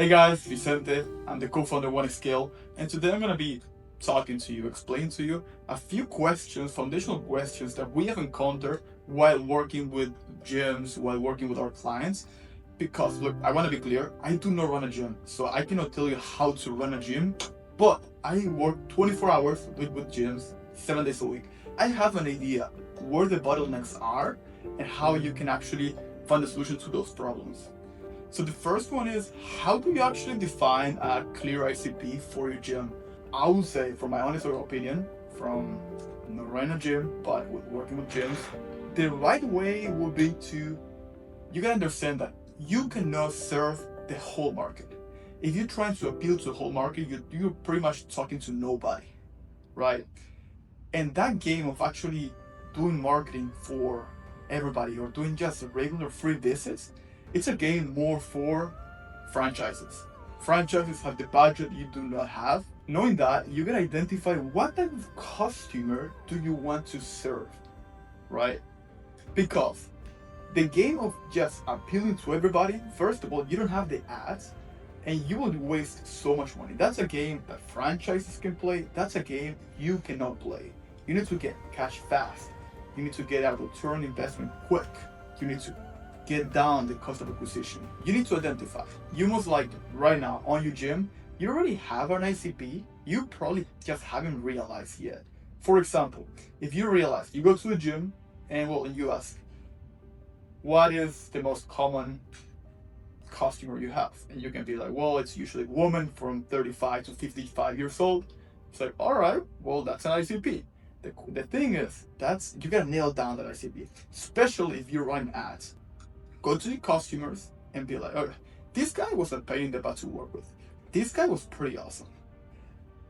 Hey guys, Vicente. I'm the co-founder of OneXscale, and today I'm gonna be talking to you, explaining to you a few questions, foundational questions that we have encountered while working with gyms, while working with our clients. Because look, I want to be clear, I do not run a gym, so I cannot tell you how to run a gym, but I work 24 hours with gyms, 7 days a week. I have an idea where the bottlenecks are and how you can actually find a solution to those problems. So the first one is, how do you actually define a clear ICP for your gym? I would say, from my honest opinion, from not running a gym, but working with gyms, the right way would be to, you gotta understand that you cannot serve the whole market. If you're trying to appeal to the whole market, you're pretty much talking to nobody, right? And that game of actually doing marketing for everybody or doing just regular free visits, it's a game more for franchises. Franchises have the budget you do not have. Knowing that, you can identify what type of customer do you want to serve, right? Because the game of just appealing to everybody, first of all, you don't have the ads and you will waste so much money. That's a game that franchises can play. That's a game you cannot play. You need to get cash fast. You need to get a return investment quick. You need to get down the cost of acquisition. You need to identify. You most likely right now on your gym, you already have an ICP. You probably just haven't realized yet. For example, if you realize you go to a gym and you ask, what is the most common customer you have? And you can be like, well, it's usually women from 35 to 55 years old. It's like, all right, well, that's an ICP. The thing is, you gotta nail down that ICP, especially if you're running ads. Go to the customers and be like, okay, this guy was a pain in the butt to work with. This guy was pretty awesome.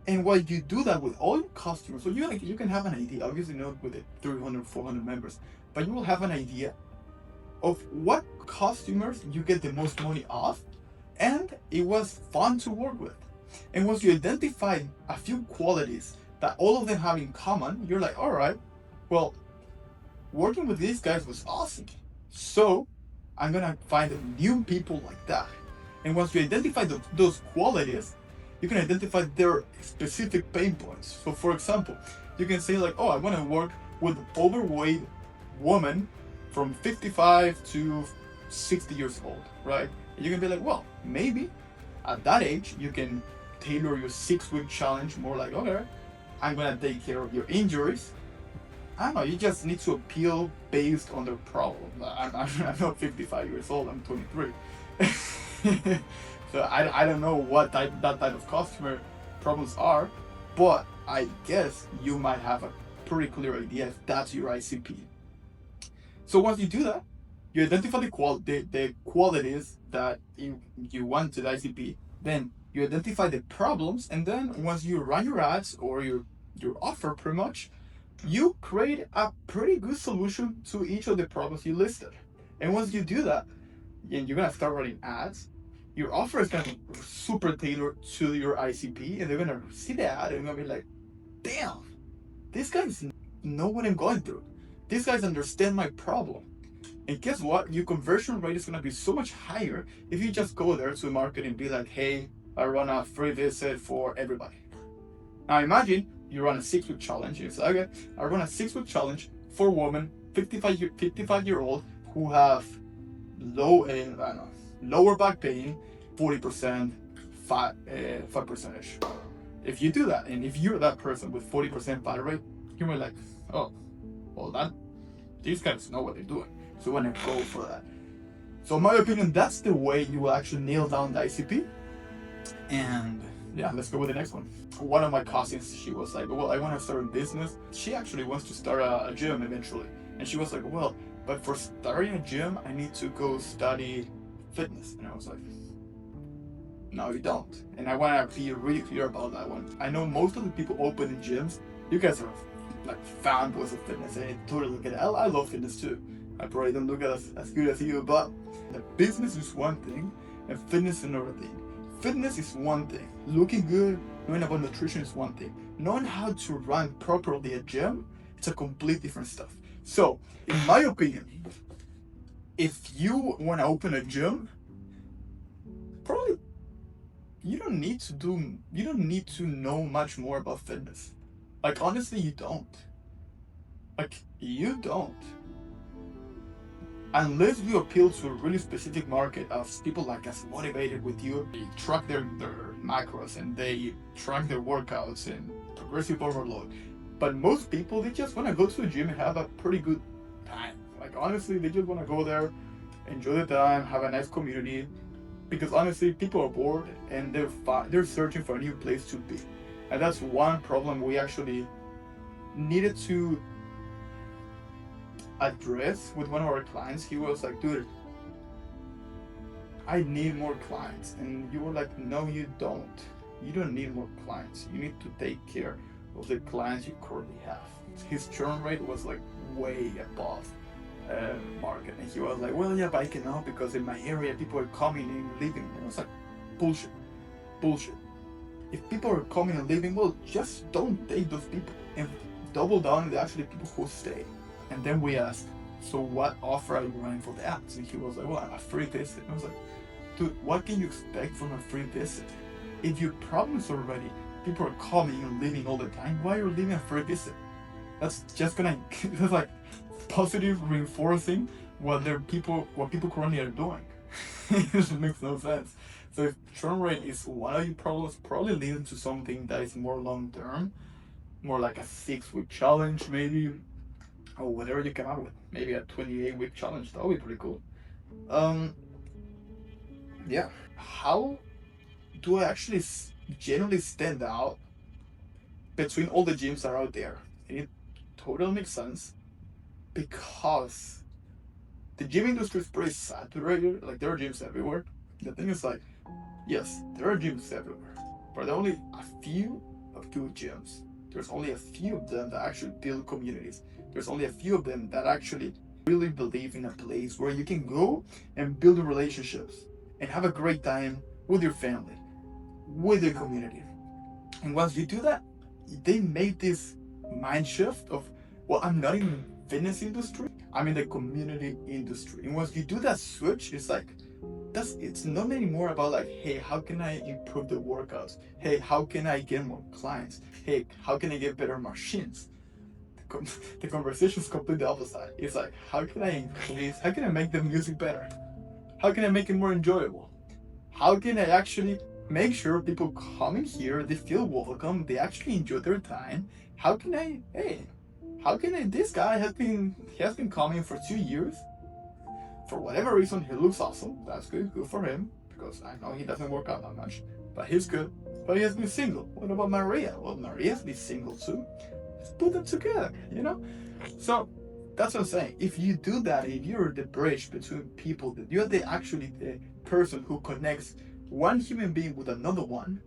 And while you do that with all your customers, so you can have an idea, obviously not with the 300, 400 members, but you will have an idea of what customers you get the most money off, and it was fun to work with. And once you identify a few qualities that all of them have in common, you're like, all right, well, working with these guys was awesome. So I'm gonna find new people like that. And once you identify those qualities, you can identify their specific pain points. So for example, you can say like, oh, I wanna work with overweight woman from 55 to 60 years old, right? And you can be like, well, maybe at that age, you can tailor your 6-week challenge more like, okay, I'm gonna take care of your injuries. I don't know, you just need to appeal based on the problem. I'm not 55 years old, I'm 23. So I don't know what that type of customer problems are, but I guess you might have a pretty clear idea if that's your ICP. So once you do that, you identify the qualities that you want to the ICP, then you identify the problems, and then once you run your ads or your offer pretty much, you create a pretty good solution to each of the problems you listed. And once you do that, and you're gonna start running ads, your offer is gonna be super tailored to your ICP, and they're gonna see the ad and they're gonna be like, damn, these guys know what I'm going through. These guys understand my problem. And guess what? Your conversion rate is gonna be so much higher if you just go there to the market and be like, hey, I run a free visit for everybody. Now imagine you run a 6-week challenge. You say, okay, I run a 6-week challenge for women, 55-year-old who have lower back pain, 40% fat percentage. If you do that, and if you're that person with 40% fat rate, you're like, oh, well, these guys know what they're doing, so we're gonna go for that. So in my opinion, that's the way you will actually nail down the ICP. And yeah, let's go with the next one. One of my cousins, she was like, well, I want to start a business. She actually wants to start a gym eventually. And she was like, well, but for starting a gym, I need to go study fitness. And I was like, no, you don't. And I want to be really clear about that one. I know most of the people opening gyms, you guys are like fanboys of fitness, and I totally get it. I love fitness too. I probably don't look at as good as you, but the business is one thing and fitness is another thing. Fitness is one thing. Looking good, knowing about nutrition is one thing. Knowing how to run properly a gym, it's a complete different stuff. So, in my opinion, if you want to open a gym, probably you don't need to know much more about fitness. Like honestly, you don't. Like you don't. Unless you appeal to a really specific market of people like as motivated with you, they track their macros and they track their workouts and progressive overload. But most people, they just want to go to the gym and have a pretty good time. Like honestly, they just want to go there, enjoy the time, have a nice community. Because honestly, people are bored and they're searching for a new place to be. And that's one problem we actually needed to address with one of our clients. He was like, dude, I need more clients. And you were like, no, you don't. You don't need more clients. You need to take care of the clients you currently have. His churn rate was like way above market. And he was like, well, yeah, but I cannot because in my area people are coming and leaving. And I was like, bullshit. Bullshit. If people are coming and leaving, well, just don't take those people and double down on the actually people who stay. And then we asked, so what offer are you running for the apps? And he was like, well, a free visit. And I was like, dude, what can you expect from a free visit? If your problem's already, people are coming and leaving all the time, why are you leaving a free visit? That's just gonna, that's like positive reinforcing what people currently are doing. It makes no sense. So if churn rate is one of your problems, probably leading to something that is more long term, more like a 6-week challenge maybe, or whatever you come up with. Maybe a 28-week challenge. That would be pretty cool. Yeah. How do I actually generally stand out between all the gyms that are out there? And it totally makes sense because the gym industry is pretty saturated. Like there are gyms everywhere. The thing is like, yes, there are gyms everywhere, but there are only a few of good gyms. There's only a few of them that actually build communities. There's only a few of them that actually really believe in a place where you can go and build relationships and have a great time with your family, with your community. And once you do that, they make this mind shift of, well, I'm not in the fitness industry, I'm in the community industry. And once you do that switch, it's like, it's not anymore about like, hey, how can I improve the workouts? Hey, how can I get more clients? Hey, how can I get better machines? The conversation is completely opposite. It's like, how can I make the music better? How can I make it more enjoyable? How can I actually make sure people coming here, they feel welcome, they actually enjoy their time? This guy he has been coming for 2 years. For whatever reason, he looks awesome. That's good for him, because I know he doesn't work out that much, but he's good. But he has been single. What about Maria? Well, Maria's been single too. Let's put them together, you know? So that's what I'm saying. If you do that, if you're the bridge between people, that you're actually the person who connects one human being with another one,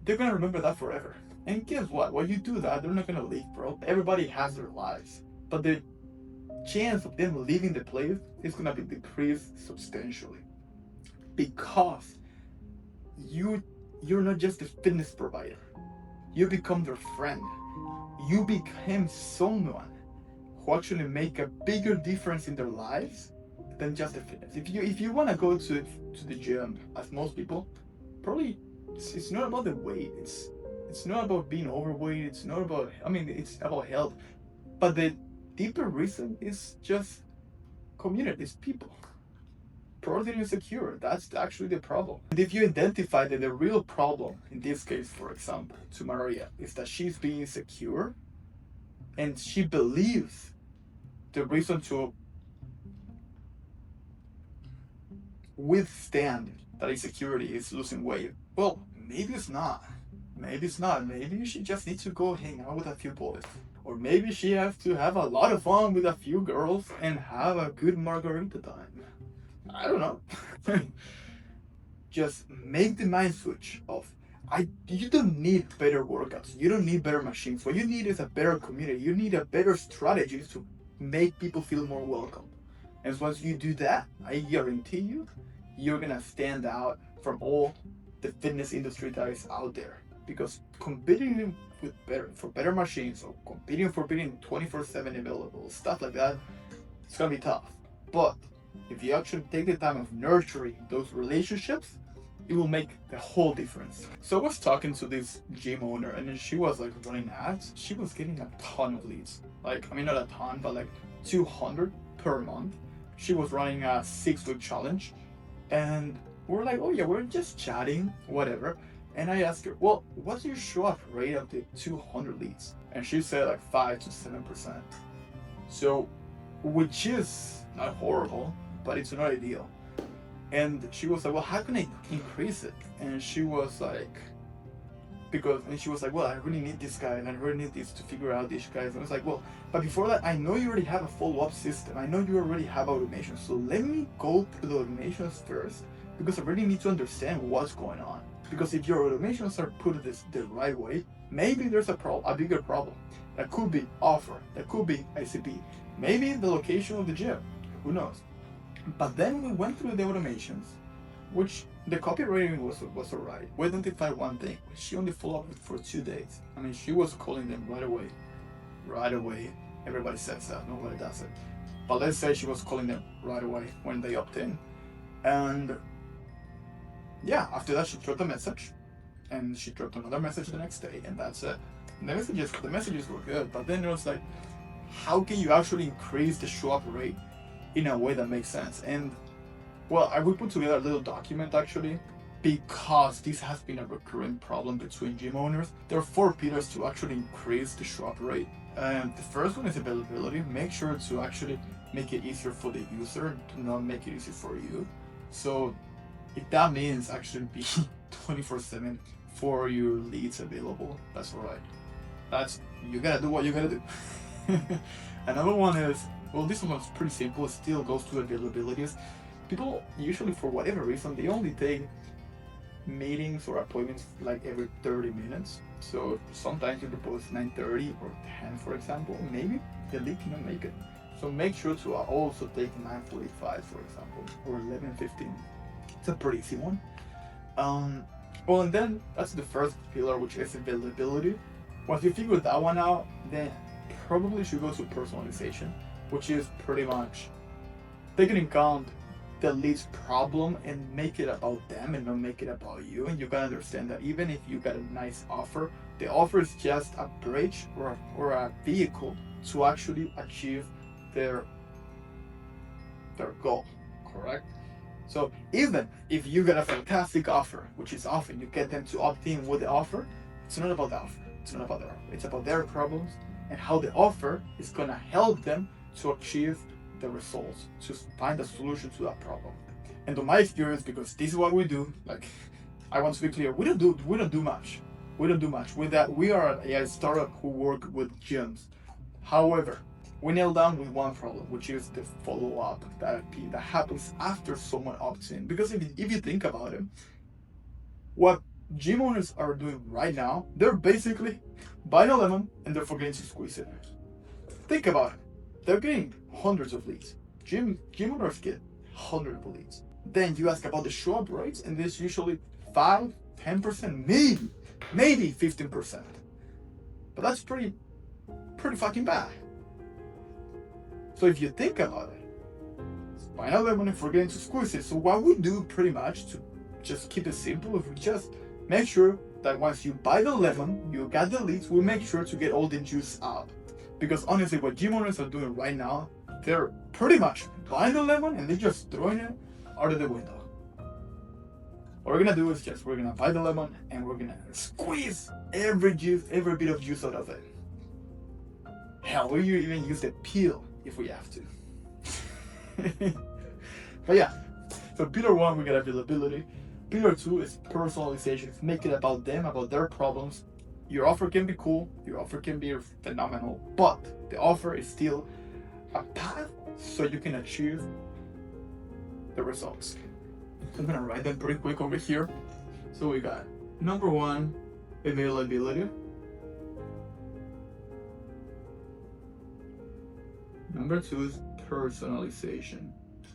they're gonna remember that forever. And guess what? When you do that, they're not gonna leave, bro. Everybody has their lives, but the chance of them leaving the place is gonna be decreased substantially, because you're not just a fitness provider. You become their friend. You became someone who actually make a bigger difference in their lives than just the fitness. If you want to go to the gym, as most people, probably it's not about the weight. It's not about being overweight. It's not about, it's about health, but the deeper reason is just community. It's people. Probably insecure. That's actually the problem. And if you identify that the real problem, in this case, for example, to Maria, is that she's being insecure, and she believes the reason to withstand that insecurity is losing weight. Well, maybe it's not. Maybe it's not. Maybe she just needs to go hang out with a few boys. Or maybe she has to have a lot of fun with a few girls and have a good margarita time. I don't know. Just make the mind switch of, you don't need better workouts. You don't need better machines. What you need is a better community. You need a better strategy to make people feel more welcome. And once you do that, I guarantee you, you're gonna stand out from all the fitness industry that is out there. Because competing for better machines, or competing for being 24/7 available, stuff like that, it's gonna be tough. But if you actually take the time of nurturing those relationships, it will make the whole difference. So I was talking to this gym owner, and then she was like running ads. She was getting a ton of leads. Like, I mean, not a ton, but like 200 per month. She was running a 6-week challenge, and we're like, oh yeah, we're just chatting, whatever. And I asked her, well, what's your show up rate of the 200 leads? And she said like 5 to 7%. So, which is not horrible, but it's not ideal. And she was like, well, how can I increase it? And she was like, well, I really need this guy and I really need this to figure out these guys. And I was like, well, but before that, I know you already have a follow-up system. I know you already have automation. So let me go through the automations first, because I really need to understand what's going on. Because if your automations are put the right way, maybe there's a bigger problem. That could be offer, that could be ICP, maybe the location of the gym, who knows. But then we went through the automations, which the copywriting was alright. We identified one thing. She only followed up for 2 days. I mean, she was calling them right away. Right away. Everybody says that, nobody does it. But let's say she was calling them right away when they opt in. And yeah, after that she dropped a message. And she dropped another message the next day, and that's it. And the messages were good, but then it was like, how can you actually increase the show up rate in a way that makes sense? And well, I will put together a little document actually, because this has been a recurring problem between gym owners. There are 4 pillars to actually increase the show up rate. And the first one is availability. Make sure to actually make it easier for the user, to not make it easy for you. So if that means actually be 24/7 for your leads available, that's alright. You gotta do what you gotta do. Another one is, well, this one's pretty simple. It still goes to availabilities. People usually, for whatever reason, they only take meetings or appointments like every 30 minutes. So sometimes you propose 9:30 or 10, for example. Maybe the lead cannot make it. So make sure to also take 9:45, for example, or 11:15. It's a pretty easy one. Well, and then that's the first pillar, which is availability. Once you figure that one out, then probably should go to personalization, which is pretty much taking in account the lead's problem and make it about them and not make it about you. And you gotta understand that even if you got a nice offer, the offer is just a bridge or a vehicle to actually achieve their goal, correct? So even if you get a fantastic offer, which is often you get them to opt in with the offer, it's not about the offer. It's not about the offer. It's about their problems and how the offer is gonna help them to achieve the results, to find a solution to that problem. And to my experience, because this is what we do, like, I want to be clear, we don't do much. We don't do much. With that, we are a startup who work with gyms. However, we nail down with one problem, which is the follow-up that happens after someone opts in. Because if you think about it, what gym owners are doing right now, they're basically buying a lemon and they're forgetting to squeeze it. Think about it. They're getting hundreds of leads. Gym owners get hundreds of leads. Then you ask about the show-up rates, and there's usually 5, 10%, maybe 15%. But that's pretty fucking bad. So if you think about it, it's buying a lemon and forgetting to squeeze it. So what we do pretty much to just keep it simple, if we just make sure that once you buy the lemon, you got the leads, we make sure to get all the juice out. Because honestly, what gym owners are doing right now, they're pretty much buying the lemon and they're just throwing it out of the window. What we're gonna do is we're gonna buy the lemon and we're gonna squeeze every bit of juice out of it. Hell, we even use the peel if we have to. But yeah, so pillar 1, we got availability. Pillar 2 is personalization. Make it about them, about their problems. Your offer can be cool, your offer can be phenomenal, but the offer is still a path so you can achieve the results. I'm gonna write them pretty quick over here. So we got number 1, availability. Number 2 is personalization.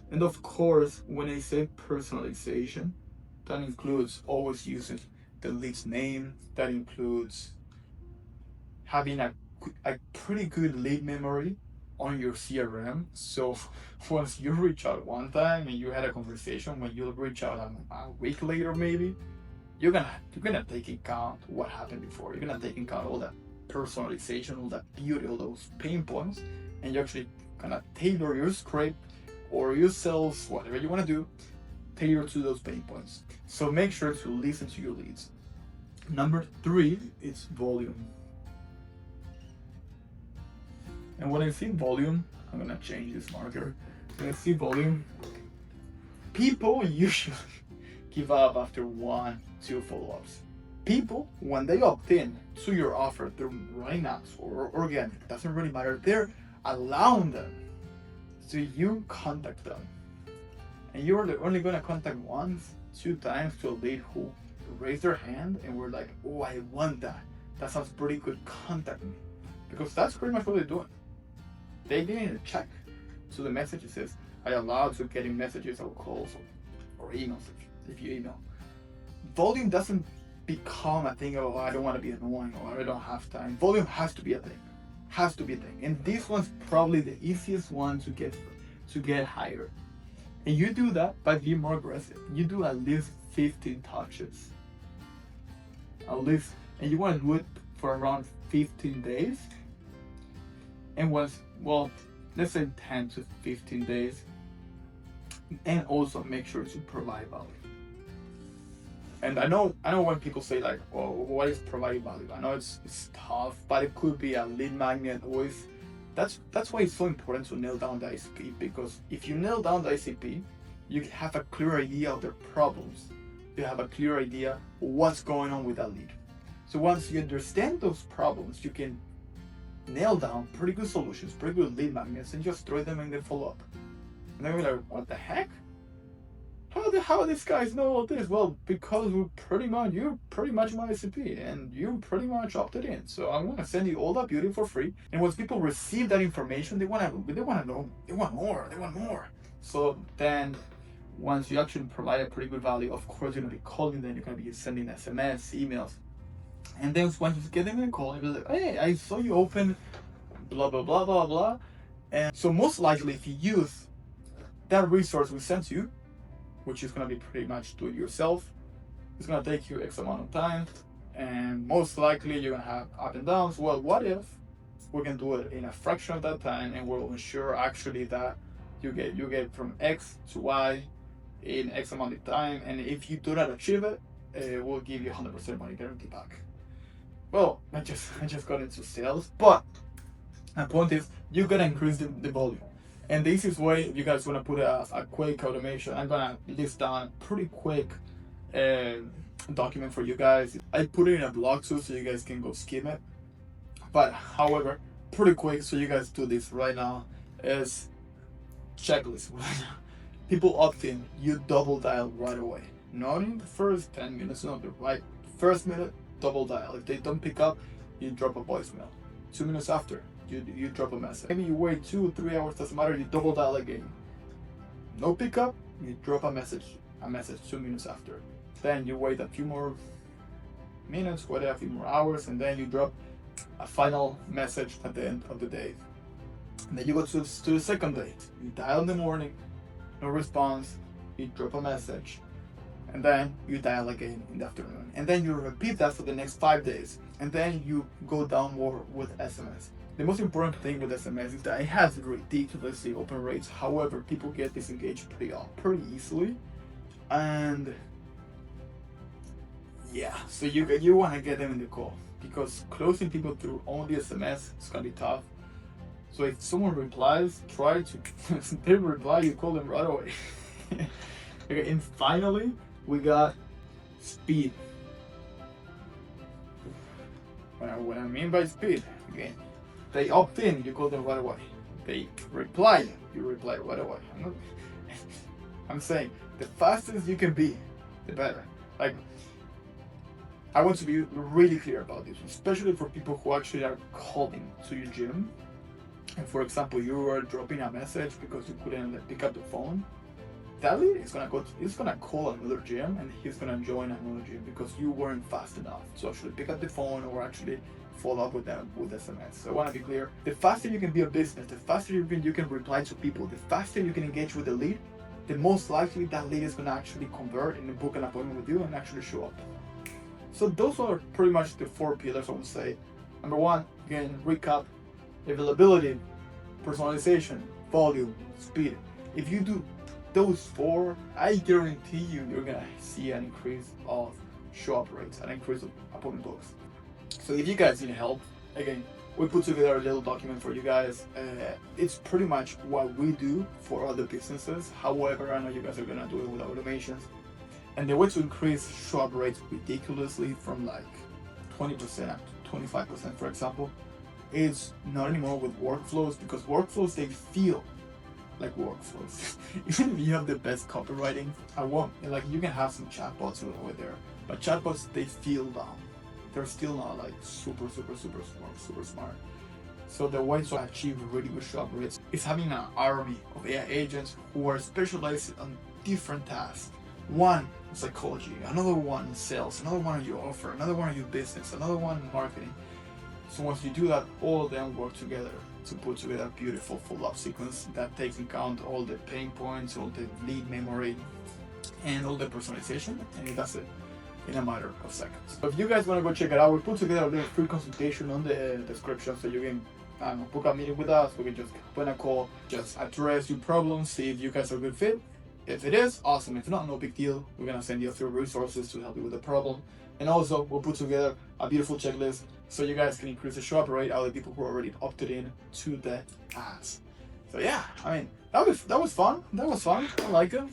And of course, when I say personalization, that includes always using the lead's name. That includes having a pretty good lead memory on your CRM. So once you reach out one time and you had a conversation, when you reach out a week later, maybe you're gonna take into account what happened before. You're gonna take into account all that personalization, all that beauty, all those pain points, and you're actually gonna tailor your script or your sales, whatever you want to do, tailor to those pain points. So make sure to listen to your leads. Number 3 is volume. And when I see volume, I'm gonna change this marker. When I see volume, people usually give up after 1-2 follow-ups. People, when they opt in to your offer through running ads or organic, doesn't really matter, they're allowing them. So you contact them. And you're only gonna contact 1-2 times to a lead who raised their hand and were like, oh, I want that. That sounds pretty good, contact me. Because that's pretty much what they're doing. They didn't check. So the message says, I allow to getting messages or calls or emails if you email. Volume doesn't become a thing of, oh, I don't want to be annoying or I don't have time. Volume has to be a thing. Has to be a thing. And this one's probably the easiest one to get higher. And you do that by being more aggressive. You do at least 15 touches. At least, and you want to do it for around 15 days. And once, well, let's say 10 to 15 days. And also make sure to provide value. And I know when people say like, oh, what is providing value? I know it's tough, but it could be a lead magnet always. That's why it's so important to nail down the ICP, because if you nail down the ICP, you have a clear idea of their problems. You have a clear idea what's going on with that lead. So once you understand those problems, you can nail down pretty good solutions, pretty good lead magnets, and just throw them in the follow-up. And then we're like, what the heck? How these guys know all this? Well, because you're pretty much my ICP, and you pretty much opted in. So I'm gonna send you all that beauty for free. And once people receive that information, they wanna know, they want more. So then, once you actually provide a pretty good value, of course you're gonna be calling them, you're gonna be sending SMS, emails, and then once you get them in a call, you'll be like, hey, I saw you open, blah blah blah blah blah. And so most likely, if you use that resource we sent you, which is going to be pretty much do it yourself, it's going to take you X amount of time, and most likely you're going to have up and downs. Well, what if we can do it in a fraction of that time, and we'll ensure actually that you get from X to Y in X amount of time, and if you do not achieve it, we'll give you 100% money guarantee back. Well, I just got into sales, but my point is you got to increase the volume. And the easiest way, if you guys want to put a quick automation, I'm going to list down a pretty quick document for you guys. I put it in a blog too, so you guys can go skim it. But however, pretty quick, so you guys do this right now, is checklist. People opt in, you double dial right away. Not in the first 10 minutes, not the right first minute, double dial. If they don't pick up, you drop a voicemail. 2 minutes after, you drop a message. Maybe you wait 2-3 hours, doesn't matter, you double dial again. No pickup, you drop a message 2 minutes after. Then you wait a few more minutes, wait a few more hours, and then you drop a final message at the end of the day. And then you go to the second day. You dial in the morning, no response, you drop a message, and then you dial again in the afternoon. And then you repeat that for the next 5 days. And then you go down more with SMS. The most important thing with SMS is that it has ridiculously open rates. However, people get disengaged pretty easily. And yeah, so you want to get them in the call, because closing people through only SMS is going to be tough. So if someone replies, try to, they reply, you call them right away. Okay, and finally, we got speed. What I mean by speed, again, they opt in, you call them right away. They reply, you reply right away. I'm saying the fastest you can be, the better. Like, I want to be really clear about this, especially for people who actually are calling to your gym. And for example, you are dropping a message because you couldn't pick up the phone. that lead is gonna call another gym, and he's gonna join another gym because you weren't fast enough to actually pick up the phone or actually follow up with them with SMS. So I want to be clear: the faster you can be a business, the faster you can reply to people, the faster you can engage with the lead, the most likely that lead is gonna actually convert and book an appointment with you and actually show up. So those are pretty much the 4 pillars, I would say. Number 1, again, recap: availability, personalization, volume, speed. If you do those 4, I guarantee you're gonna see an increase of show-up rates, an increase of appointment books. So if you guys need help, again, we put together a little document for you guys. It's pretty much what we do for other businesses. However, I know you guys are gonna do it with automations. And the way to increase show-up rates ridiculously from like 20% up to 25%, for example, is not anymore with workflows, because workflows, they feel like workflows. Even if you have the best copywriting, like you can have some chatbots over there, but chatbots, they feel dumb. They're still not like super smart. So the way to achieve really good show-up rates is having an army of AI agents who are specialized on different tasks. One in psychology, another one in sales, another one on your offer, another one on your business, another one in marketing. So once you do that, all of them work together to put together a beautiful follow-up sequence that takes into account all the pain points, all the lead memory, and all the personalization, and it does it in a matter of seconds. So if you guys want to go check it out, we put together a little free consultation on the description, so you can book a meeting with us. We can just put a call, just address your problem, see if you guys are a good fit. If it is, awesome. If not, no big deal. We're gonna send you a few resources to help you with the problem. And also, we'll put together a beautiful checklist so you guys can increase the show-up rate out of the people who already opted in to the ads. So yeah, I mean, that was fun. I like it.